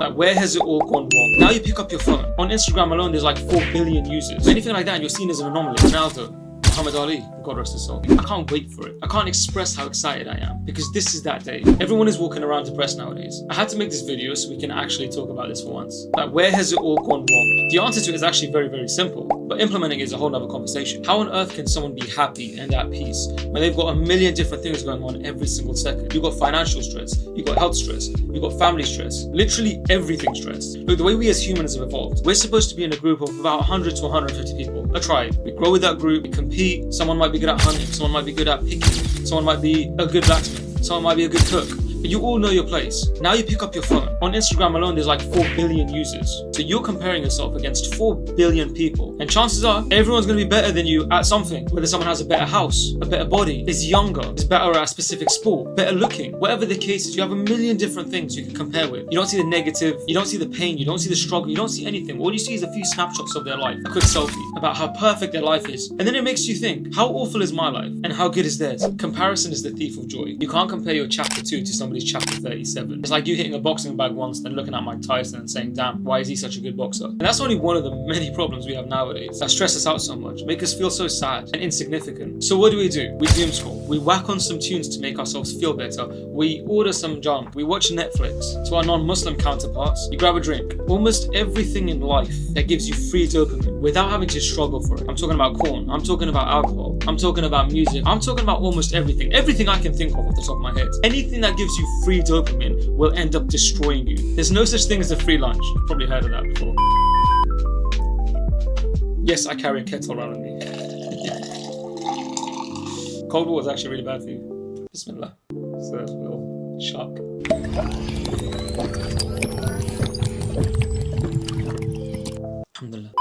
Like, where has it all gone wrong? Now you pick up your phone. On Instagram alone, there's like 4 billion users. Anything like that, and you're seen as an anomaly. Ronaldo, Muhammad Ali, God rest his soul. I can't wait for it. I can't express how excited I am because this is that day. Everyone is walking around depressed nowadays. I had to make this video so we can actually talk about this for once. Like, where has it all gone wrong? The answer to it is actually very, very simple, but implementing it is a whole nother conversation. How on earth can someone be happy and at peace when they've got a million different things going on every single second? You've got financial stress, you've got health stress, you've got family stress, literally everything stressed. Look, the way we as humans have evolved, we're supposed to be in a group of about 100 to 150 people, a tribe. We grow with that group, we compete. Someone might be good at hunting, someone might be good at picking, someone might be a good blacksmith, someone might be a good cook. But you all know your place. Now you pick up your phone. On Instagram alone, there's like 4 billion users. So you're comparing yourself against 4 billion people. And chances are, everyone's gonna be better than you at something. Whether someone has a better house, a better body, is younger, is better at a specific sport, better looking. Whatever the case is, you have a million different things you can compare with. You don't see the negative, you don't see the pain, you don't see the struggle, you don't see anything. All you see is a few snapshots of their life, a quick selfie about how perfect their life is. And then it makes you think, how awful is my life? And how good is theirs? Comparison is the thief of joy. You can't compare your chapter 2 to somebody's chapter 37. It's like you hitting a boxing bag once, then looking at Mike Tyson and saying, damn, why is he such a good boxer? And that's only one of the many problems we have nowadays that stress us out so much, make us feel so sad and insignificant. So what do? We doom scroll. We whack on some tunes to make ourselves feel better. We order some junk. We watch Netflix. To our non-Muslim counterparts, you grab a drink. Almost everything in life that gives you free dopamine without having to struggle for it. I'm talking about corn. I'm talking about alcohol. I'm talking about music. I'm talking about almost everything. Everything I can think of off the top of my head. Anything that gives you free dopamine will end up destroying you. There's no such thing as a free lunch. You've probably heard of that before. Yes, I carry a kettle around with me. Cold water is actually really bad for you. Bismillah. So that's a little shock. Alhamdulillah.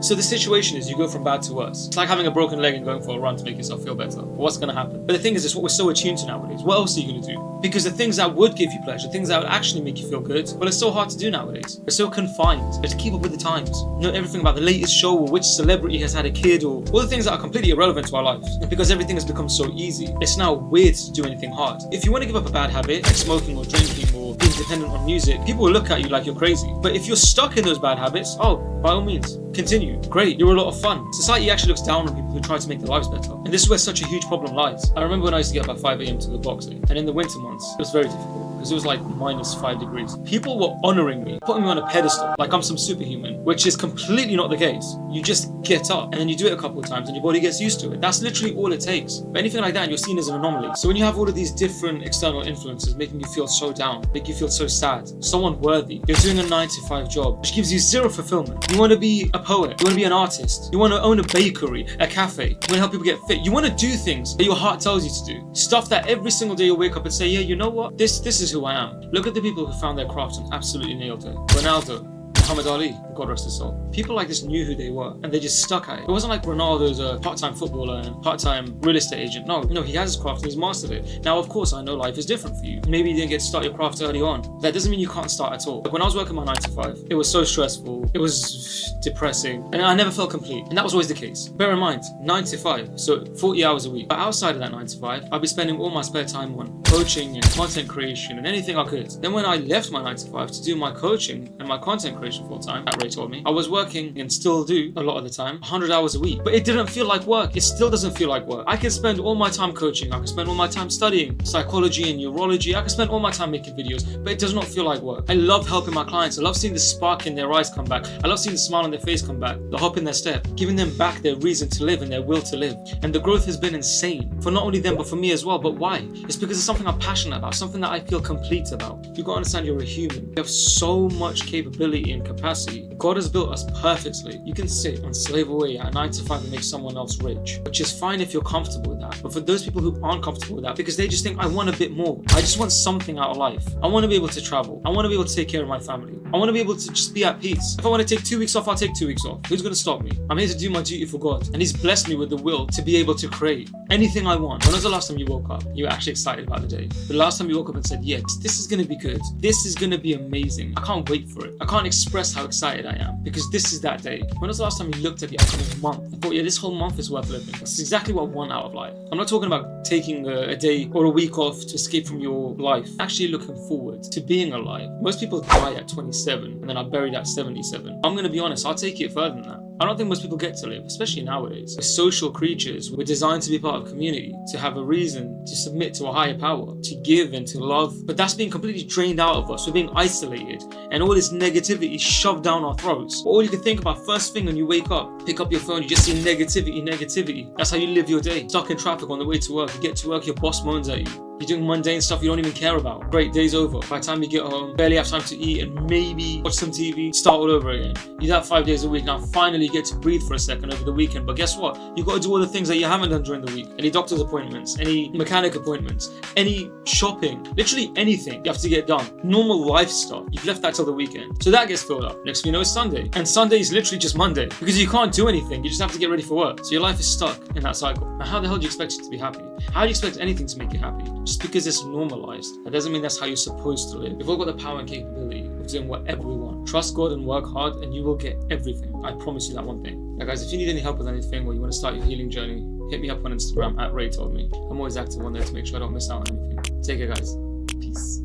So the situation is you go from bad to worse. It's like having a broken leg and going for a run to make yourself feel better. What's going to happen? But the thing is, it's what we're so attuned to nowadays. What else are you going to do? Because the things that would give you pleasure, things that would actually make you feel good, well, it's so hard to do nowadays. We're so confined. We have to keep up with the times. You know everything about the latest show or which celebrity has had a kid or all the things that are completely irrelevant to our lives. And because everything has become so easy, it's now weird to do anything hard. If you want to give up a bad habit, like smoking or drinking or being dependent on music, people will look at you like you're crazy. But if you're stuck in those bad habits, oh, by all means, continue. Great, you're a lot of fun. Society actually looks down on people who try to make their lives better. And this is where such a huge problem lies. I remember when I used to get up at 5 a.m. to go boxing, and in the winter months, it was very difficult because it was like -5 degrees. People were honoring me, putting me on a pedestal, like I'm some superhuman, which is completely not the case. You just get up and then you do it a couple of times and your body gets used to it. That's literally all it takes. But anything like that, and you're seen as an anomaly. So when you have all of these different external influences making you feel so down, make you feel so sad, so unworthy, you're doing a 9-to-5 job, which gives you zero fulfillment. You want to be a poet, you want to be an artist, you want to own a bakery, a cafe, you want to help people get fit, you want to do things that your heart tells you to do. Stuff that every single day you wake up and say, yeah, you know what? This is who I am. Look at the people who found their craft and absolutely nailed it. Ronaldo, Muhammad Ali, God rest his soul. People like this knew who they were and they just stuck at it. It wasn't like Ronaldo's a part-time footballer and part-time real estate agent. No, he has his craft and he's mastered it. Now, of course, I know life is different for you. Maybe you didn't get to start your craft early on. That doesn't mean you can't start at all. Like when I was working my 9-to-5, it was so stressful. It was depressing and I never felt complete. And that was always the case. Bear in mind, 9-to-5, so 40 hours a week. But outside of that 9-to-5, I'd be spending all my spare time on coaching and content creation and anything I could. Then when I left my 9-to-5 to do my coaching and my content creation full time, that Ray told me, I was working and still do a lot of the time, 100 hours a week. But it didn't feel like work. It still doesn't feel like work. I can spend all my time coaching. I can spend all my time studying psychology and neurology. I can spend all my time making videos, but it does not feel like work. I love helping my clients. I love seeing the spark in their eyes come back. I love seeing the smile on their face come back, the hop in their step, giving them back their reason to live and their will to live. And the growth has been insane for not only them, but for me as well. But why? It's because it's something I'm passionate about, something that I feel complete about. You gotta understand you're a human. You have so much capability and capacity. God has built us perfectly. You can sit and slave away at a 9-to-5 and make someone else rich, which is fine if you're comfortable with that. But for those people who aren't comfortable with that, because they just think, I want a bit more. I just want something out of life. I want to be able to travel. I want to be able to take care of my family. I want to be able to just be at peace. If I want to take 2 weeks off, I'll take 2 weeks off. Who's going to stop me? I'm here to do my duty for God. And He's blessed me with the will to be able to create anything I want. When was the last time you woke up? You were actually excited about the day. The last time you woke up and said, yes, this is going to be good. This is going to be amazing. I can't wait for it. I can't express express how excited I am because this is that day. When was the last time you looked at the actual month? I thought, yeah, this whole month is worth living. That's exactly what I want out of life. I'm not talking about taking a day or a week off to escape from your life. Actually looking forward to being alive. Most people die at 27 and then are buried at 77. I'm going to be honest, I'll take it further than that. I don't think most people get to live, especially nowadays. We're social creatures. We're designed to be part of a community, to have a reason to submit to a higher power, to give and to love. But that's being completely drained out of us. We're being isolated and all this negativity shoved down our throats. All you can think about first thing when you wake up, pick up your phone, you just see negativity. That's how you live your day. Stuck in traffic on the way to work. You get to work, your boss moans at you. You're doing mundane stuff you don't even care about. Great, day's over. By the time you get home, barely have time to eat and maybe watch some TV, start all over again. You do that 5 days a week. Now finally you get to breathe for a second over the weekend. But guess what? You've got to do all the things that you haven't done during the week. Any doctor's appointments, any mechanic appointments, any shopping, literally anything you have to get done. Normal life stuff. You've left that till the weekend. So that gets filled up. Next thing you know, it's Sunday. And Sunday is literally just Monday because you can't do anything. You just have to get ready for work. So your life is stuck in that cycle. Now how the hell do you expect you to be happy? How do you expect anything to make you happy? Just because it's normalized, that doesn't mean that's how you're supposed to live. We've all got the power and capability of doing whatever we want. Trust God and work hard and you will get everything. I promise you that one thing. Now guys, if you need any help with anything or you want to start your healing journey, hit me up on Instagram at RayToldMe. I'm always active on there to make sure I don't miss out on anything. Take care guys. Peace.